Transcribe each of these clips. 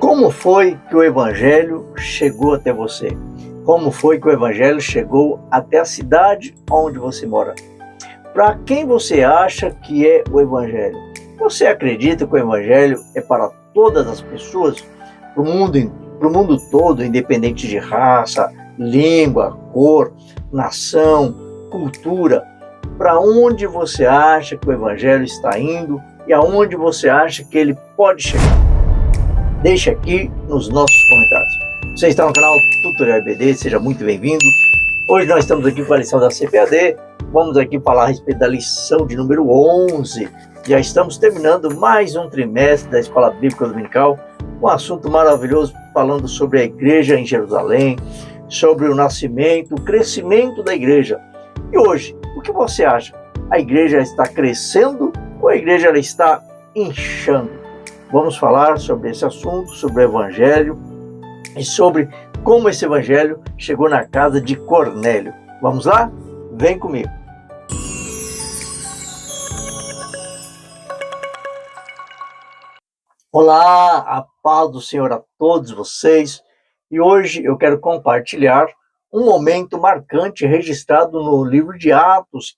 Como foi que o Evangelho chegou até você? Como foi que o Evangelho chegou até a cidade onde você mora? Para quem você acha que é o Evangelho? Você acredita que o Evangelho é para todas as pessoas? Para o mundo todo, independente de raça, língua, cor, nação, cultura? Para onde você acha que o Evangelho está indo e aonde você acha que ele pode chegar? Deixe aqui nos nossos comentários. Você está no canal Tutorial EBD, seja muito bem-vindo. Hoje nós estamos aqui com a lição da CPAD. Vamos aqui falar a respeito da lição de número 11. Já estamos terminando mais um trimestre da Escola Bíblica Dominical. Um assunto maravilhoso falando sobre a igreja em Jerusalém, sobre o nascimento, o crescimento da igreja. E hoje, o que você acha? A igreja está crescendo ou a igreja ela está inchando? Vamos falar sobre esse assunto, sobre o Evangelho e sobre como esse Evangelho chegou na casa de Cornélio. Vamos lá? Vem comigo. Olá, a paz do Senhor a todos vocês. E hoje eu quero compartilhar um momento marcante registrado no livro de Atos,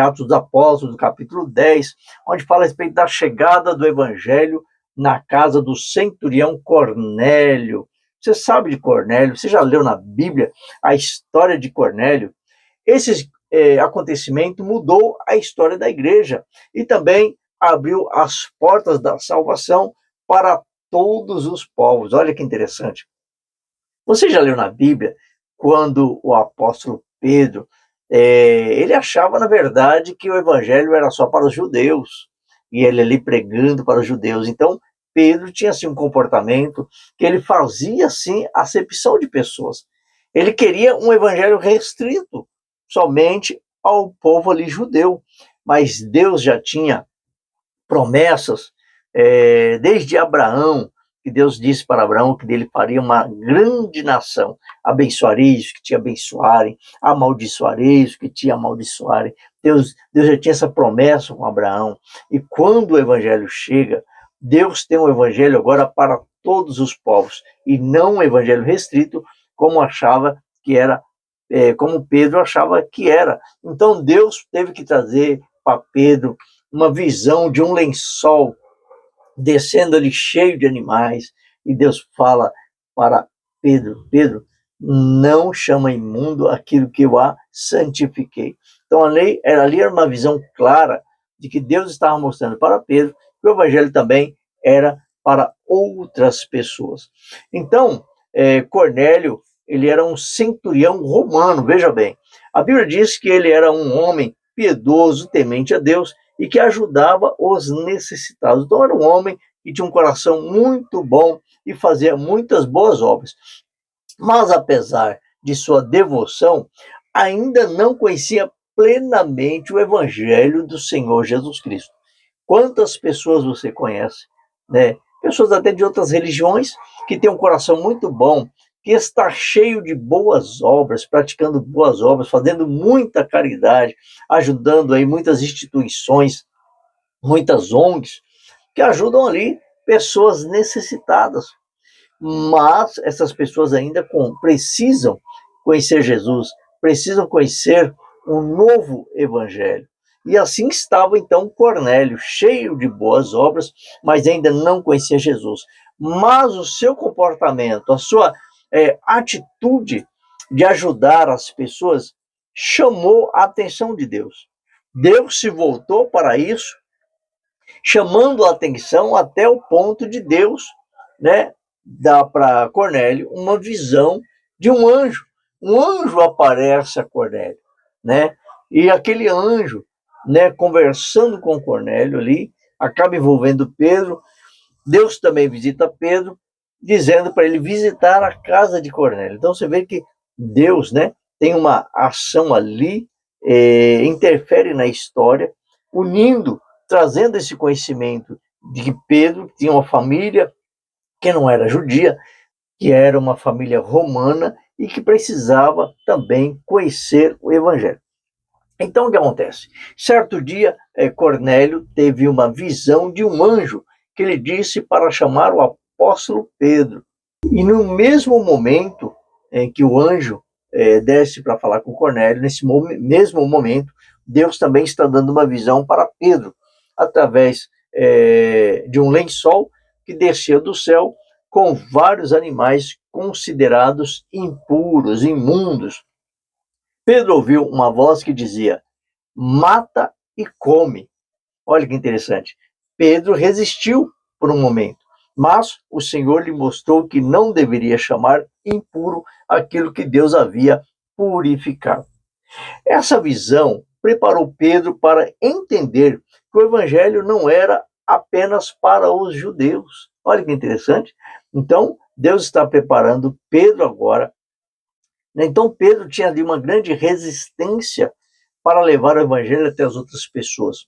Atos dos Apóstolos, do capítulo 10, onde fala a respeito da chegada do Evangelho na casa do centurião Cornélio. Você sabe de Cornélio? Você já leu na Bíblia a história de Cornélio? Esse acontecimento mudou a história da igreja e também abriu as portas da salvação para todos os povos. Olha que interessante. Você já leu na Bíblia quando o apóstolo Pedro, ele achava, na verdade, que o evangelho era só para os judeus, e ele ali pregando para os judeus. Então, Pedro tinha assim um comportamento que ele fazia assim acepção de pessoas. Ele queria um evangelho restrito somente ao povo ali judeu, mas Deus já tinha promessas desde Abraão, que Deus disse para Abraão que dele faria uma grande nação. Abençoarei os que te abençoarem, amaldiçoarei os que te amaldiçoarem. Deus já tinha essa promessa com Abraão. E quando o evangelho chega, Deus tem um evangelho agora para todos os povos, e não um evangelho restrito, como achava que era, como Pedro achava que era. Então Deus teve que trazer para Pedro uma visão de um lençol descendo ali cheio de animais, e Deus fala para Pedro: Pedro, não chama imundo aquilo que eu a santifiquei. Então ali era uma visão clara de que Deus estava mostrando para Pedro que o evangelho também era para outras pessoas. Então, Cornélio, ele era um centurião romano, veja bem. A Bíblia diz que ele era um homem piedoso, temente a Deus, e que ajudava os necessitados. Então era um homem que tinha um coração muito bom e fazia muitas boas obras. Mas apesar de sua devoção, ainda não conhecia plenamente o evangelho do Senhor Jesus Cristo. Quantas pessoas você conhece, né? Pessoas até de outras religiões que têm um coração muito bom, que está cheio de boas obras, praticando boas obras, fazendo muita caridade, ajudando aí muitas instituições, muitas ONGs, que ajudam ali pessoas necessitadas. Mas essas pessoas ainda precisam conhecer Jesus, precisam conhecer um novo evangelho. E assim estava então Cornélio, cheio de boas obras, mas ainda não conhecia Jesus. Mas o seu comportamento, a sua atitude de ajudar as pessoas chamou a atenção de Deus. Deus se voltou para isso, chamando a atenção até o ponto de Deus, né, dá para Cornélio uma visão de um anjo. Um anjo aparece a Cornélio, né? E aquele anjo, né, conversando com Cornélio ali, acaba envolvendo Pedro. Deus também visita Pedro, dizendo para ele visitar a casa de Cornélio. Então você vê que Deus, né, tem uma ação ali, interfere na história, unindo, trazendo esse conhecimento de que Pedro tinha uma família que não era judia, que era uma família romana e que precisava também conhecer o evangelho. Então o que acontece? Certo dia, Cornélio teve uma visão de um anjo que lhe disse para chamar o apóstolo Pedro. E no mesmo momento em que o anjo desce para falar com Cornélio, nesse mesmo momento, Deus também está dando uma visão para Pedro, através de um lençol que descia do céu com vários animais considerados impuros, imundos. Pedro ouviu uma voz que dizia: mata e come. Olha que interessante. Pedro resistiu por um momento, mas o Senhor lhe mostrou que não deveria chamar impuro aquilo que Deus havia purificado. Essa visão preparou Pedro para entender que o evangelho não era apenas para os judeus. Olha que interessante. Então, Deus está preparando Pedro agora. Então, Pedro tinha ali uma grande resistência para levar o evangelho até as outras pessoas.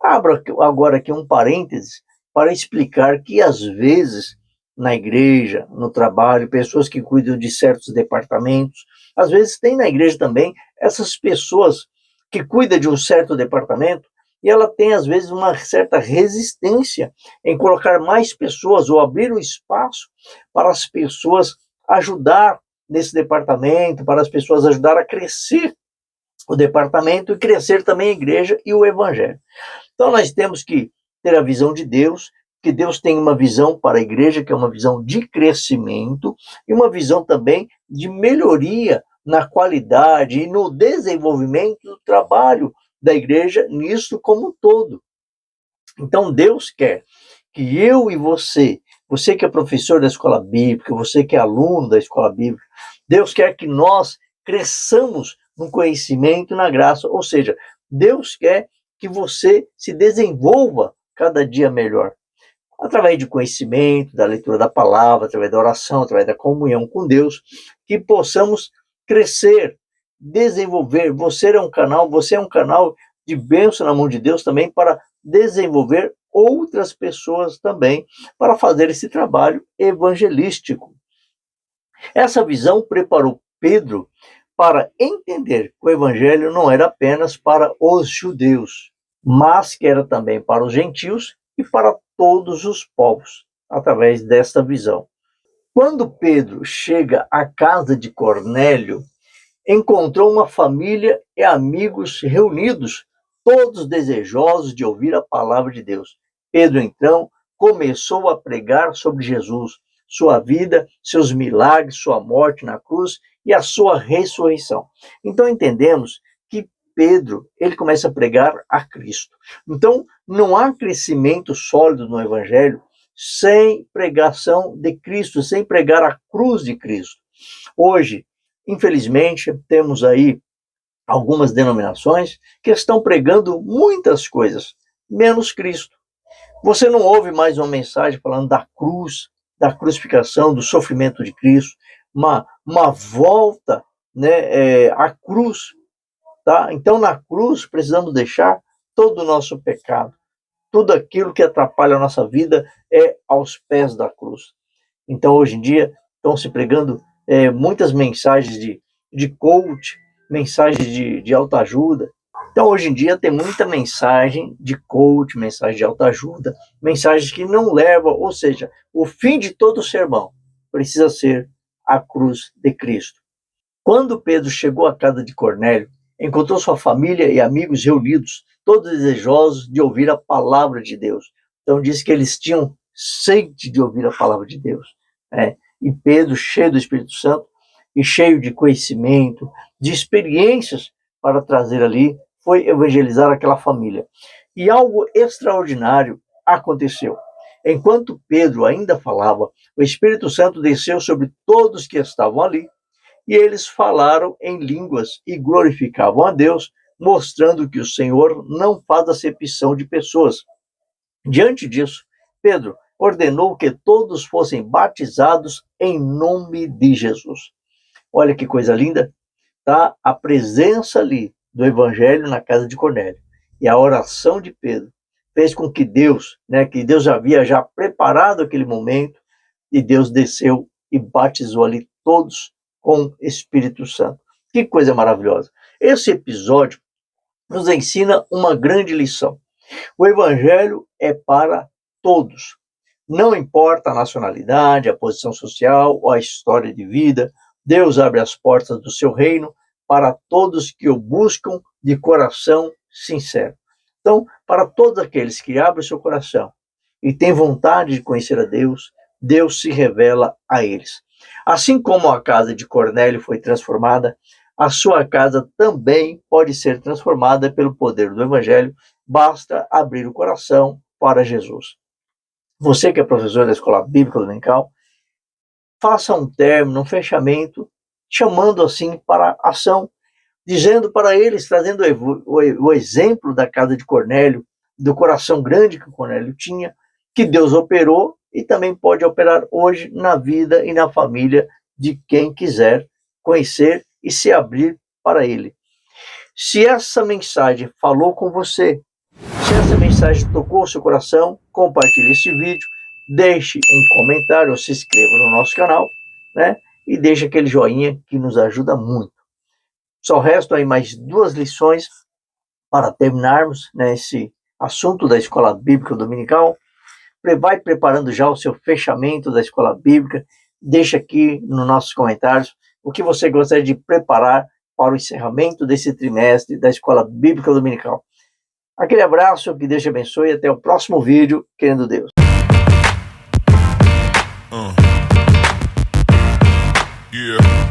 Abro agora aqui um parênteses para explicar que, às vezes, na igreja, no trabalho, pessoas que cuidam de certos departamentos, às vezes tem na igreja também essas pessoas que cuidam de um certo departamento e ela tem, às vezes, uma certa resistência em colocar mais pessoas ou abrir o espaço para as pessoas ajudar nesse departamento, para as pessoas ajudar a crescer o departamento e crescer também a igreja e o evangelho. Então nós temos que ter a visão de Deus, que Deus tem uma visão para a igreja, que é uma visão de crescimento, e uma visão também de melhoria na qualidade e no desenvolvimento do trabalho da igreja nisso como um todo. Então Deus quer que eu e você que é professor da escola bíblica, você que é aluno da escola bíblica, Deus quer que nós cresçamos no conhecimento e na graça, ou seja, Deus quer que você se desenvolva cada dia melhor, através de conhecimento, da leitura da palavra, através da oração, através da comunhão com Deus, que possamos crescer, desenvolver. Você é um canal de bênção na mão de Deus também para desenvolver outras pessoas também, para fazer esse trabalho evangelístico. Essa visão preparou Pedro para entender que o evangelho não era apenas para os judeus, mas que era também para os gentios e para todos os povos, através desta visão. Quando Pedro chega à casa de Cornélio, encontrou uma família e amigos reunidos, todos desejosos de ouvir a palavra de Deus. Pedro, então, começou a pregar sobre Jesus, sua vida, seus milagres, sua morte na cruz e a sua ressurreição. Então entendemos que Pedro, ele começa a pregar a Cristo. Então não há crescimento sólido no evangelho sem pregação de Cristo, sem pregar a cruz de Cristo. Hoje, infelizmente, temos aí algumas denominações que estão pregando muitas coisas, menos Cristo. Você não ouve mais uma mensagem falando da cruz, da crucificação, do sofrimento de Cristo, uma volta, né, à cruz. Tá? Então, na cruz, precisamos deixar todo o nosso pecado. Tudo aquilo que atrapalha a nossa vida é aos pés da cruz. Então, hoje em dia, estão se pregando muitas mensagens de coach, mensagens de autoajuda. Então, hoje em dia, tem muita mensagem de coach, mensagem de autoajuda, mensagens que não levam, ou seja, o fim de todo sermão precisa ser a cruz de Cristo. Quando Pedro chegou à casa de Cornélio, encontrou sua família e amigos reunidos, todos desejosos de ouvir a palavra de Deus. Então diz que eles tinham sede de ouvir a palavra de Deus. E Pedro, cheio do Espírito Santo e cheio de conhecimento, de experiências para trazer ali, foi evangelizar aquela família. E algo extraordinário aconteceu. Enquanto Pedro ainda falava, o Espírito Santo desceu sobre todos que estavam ali, e eles falaram em línguas e glorificavam a Deus, mostrando que o Senhor não faz acepção de pessoas. Diante disso, Pedro ordenou que todos fossem batizados em nome de Jesus. Olha que coisa linda, tá? A presença ali do Evangelho na casa de Cornélio e a oração de Pedro fez com que Deus, que Deus havia já preparado aquele momento, e Deus desceu e batizou ali todos com Espírito Santo. Que coisa maravilhosa. Esse episódio nos ensina uma grande lição. O Evangelho é para todos. Não importa a nacionalidade, a posição social ou a história de vida, Deus abre as portas do seu reino para todos que o buscam de coração sincero. Então, para todos aqueles que abrem o seu coração e têm vontade de conhecer a Deus, Deus se revela a eles. Assim como a casa de Cornélio foi transformada, a sua casa também pode ser transformada pelo poder do Evangelho, basta abrir o coração para Jesus. Você que é professor da Escola Bíblica Dominical, faça um término, um fechamento, chamando assim para a ação, dizendo para eles, trazendo o exemplo da casa de Cornélio, do coração grande que Cornélio tinha, que Deus operou e também pode operar hoje na vida e na família de quem quiser conhecer e se abrir para ele. Se essa mensagem falou com você, se essa mensagem tocou o seu coração, compartilhe esse vídeo, deixe um comentário ou se inscreva no nosso canal, né? E deixe aquele joinha que nos ajuda muito. Só restam aí mais 2 lições para terminarmos, né, esse assunto da Escola Bíblica Dominical. Vai preparando já o seu fechamento da Escola Bíblica. Deixa aqui nos nossos comentários o que você gostaria de preparar para o encerramento desse trimestre da Escola Bíblica Dominical. Aquele abraço, que Deus te abençoe e até o próximo vídeo, querendo Deus. Yeah.